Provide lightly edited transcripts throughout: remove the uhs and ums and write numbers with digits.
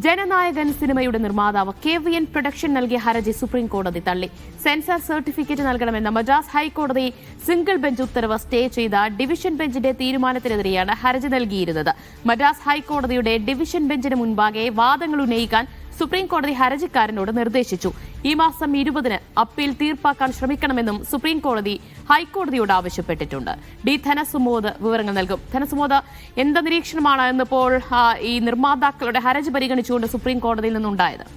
ജനനായകൻ സിനിമയുടെ നിർമ്മാതാവ് KVN production നൽകിയ ഹർജി സുപ്രീം കോടതി തള്ളി. സെൻസർ സർട്ടിഫിക്കറ്റ് നൽകണമെന്ന മദ്രാസ് ഹൈക്കോടതി സിംഗിൾ ബെഞ്ച് ഉത്തരവ് സ്റ്റേ ചെയ്ത ഡിവിഷൻ ബെഞ്ചിന്റെ തീരുമാനത്തിനെതിരെയാണ് ഹർജി നൽകിയിരുന്നത്. മദ്രാസ് ഹൈക്കോടതിയുടെ ഡിവിഷൻ ബെഞ്ചിന് മുൻപാകെ വാദങ്ങൾ ഉന്നയിക്കാൻ സുപ്രീം കോടതി ഹർജിക്കാരനോട് നിർദ്ദേശിച്ചു. ഈ മാസം 20-ന് അപ്പീൽ തീർപ്പാക്കാൻ ശ്രമിക്കണമെന്നും സുപ്രീം കോടതി ഹൈക്കോടതിയോട് ആവശ്യപ്പെട്ടിട്ടുണ്ട്. ധനസുമോദ് വിവരങ്ങൾ നൽകും. ധനസുമോദ്, എന്ത് നിരീക്ഷണമാണ് ഇന്നിപ്പോൾ ഈ നിർമ്മാതാക്കളുടെ ഹർജി പരിഗണിച്ചുകൊണ്ട് സുപ്രീം കോടതിയിൽ നിന്നുണ്ടായത്?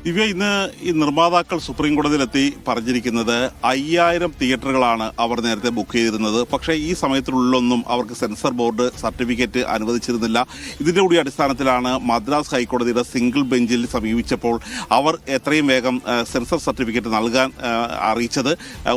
ഇന്ന് ഈ നിർമ്മാതാക്കൾ സുപ്രീം കോടതിയിലെത്തി പറഞ്ഞിരിക്കുന്നത് 5000 തിയേറ്ററുകളാണ് അവർ നേരത്തെ ബുക്ക് ചെയ്തിരുന്നത്. പക്ഷേ ഈ സമയത്തിനുള്ളിലൊന്നും അവർക്ക് സെൻസർ ബോർഡ് സർട്ടിഫിക്കറ്റ് അനുവദിച്ചിരുന്നില്ല. ഇതിന്റെ കൂടി അടിസ്ഥാനത്തിലാണ് മദ്രാസ് ഹൈക്കോടതിയുടെ സിംഗിൾ ബെഞ്ചിൽ സമീപിച്ചപ്പോൾ അവർ എത്രയും വേഗം സെൻസർ സർട്ടിഫിക്കറ്റ് നൽകാൻ അറിയിച്ചത്,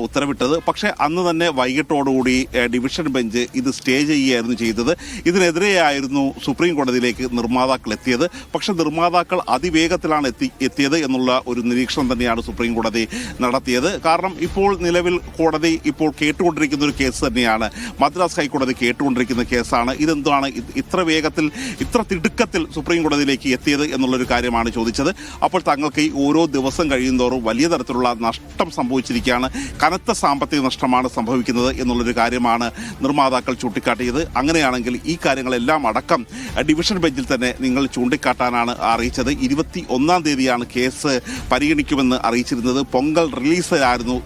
ഉത്തരവിട്ടത്. പക്ഷേ അന്ന് തന്നെ വൈകിട്ടോടുകൂടി ഡിവിഷൻ ബെഞ്ച് ഇത് സ്റ്റേ ചെയ്യുകയായിരുന്നു ചെയ്തത്. ഇതിനെതിരെയായിരുന്നു സുപ്രീം കോടതിയിലേക്ക് നിർമ്മാതാക്കൾ എത്തിയത്. പക്ഷേ നിർമ്മാതാക്കൾ അതിവേഗത്തിലാണ് എത്തിയത് എന്നുള്ള ഒരു നിരീക്ഷണം തന്നെയാണ് സുപ്രീം കോടതി നടത്തിയത്. കാരണം ഇപ്പോൾ നിലവിൽ കോടതി ഇപ്പോൾ കേട്ടുകൊണ്ടിരിക്കുന്ന ഒരു കേസ് തന്നെയാണ്, മദ്രാസ് ഹൈക്കോടതി കേട്ടുകൊണ്ടിരിക്കുന്ന കേസാണ്. ഇതെന്താണ് ഇത്ര വേഗത്തിൽ, ഇത്ര തിടുക്കത്തിൽ സുപ്രീം കോടതിയിലേക്ക് എത്തിയത് എന്നുള്ളൊരു കാര്യമാണ് ചോദിച്ചത്. അപ്പോൾ തങ്ങൾക്ക് ഈ ഓരോ ദിവസം കഴിയുന്തോറും വലിയ തരത്തിലുള്ള നഷ്ടം സംഭവിച്ചിരിക്കുകയാണ്, കനത്ത സാമ്പത്തിക നഷ്ടമാണ് സംഭവിക്കുന്നത് എന്നുള്ളൊരു കാര്യമാണ് നിർമ്മാതാക്കൾ ചൂണ്ടിക്കാട്ടിയത്. അങ്ങനെയാണെങ്കിൽ ഈ കാര്യങ്ങളെല്ലാം അടക്കം ഡിവിഷൻ ബെഞ്ചിൽ തന്നെ നിങ്ങൾ ചൂണ്ടിക്കാട്ടാനാണ് അറിയിച്ചത്. 21-ാം തീയതിയാണ് കേസ് പരിഗണിക്കുമെന്ന് അറിയിച്ചിരുന്നത്. പൊങ്കൽ റിലീസിലായിരുന്നു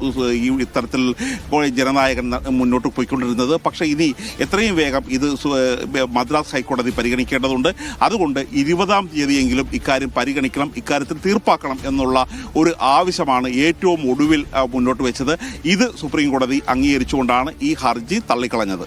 ഈ ഇത്തരത്തിൽ ജനനായകൻ മുന്നോട്ട് പോയിക്കൊണ്ടിരുന്നത്. പക്ഷേ ഇനി എത്രയും വേഗം ഇത് മദ്രാസ് ഹൈക്കോടതി പരിഗണിക്കേണ്ടതുണ്ട്. അതുകൊണ്ട് 20-ാം തീയതിയെങ്കിലും ഇക്കാര്യം പരിഗണിക്കണം, ഇക്കാര്യത്തിൽ തീർപ്പാക്കണം എന്നുള്ള ഒരു ആവശ്യമാണ് ഏറ്റവും ഒടുവിൽ മുന്നോട്ട് വെച്ചത്. ഇത് സുപ്രീം കോടതി അംഗീകരിച്ചുകൊണ്ടാണ് ഈ ഹർജി തള്ളിക്കളഞ്ഞത്.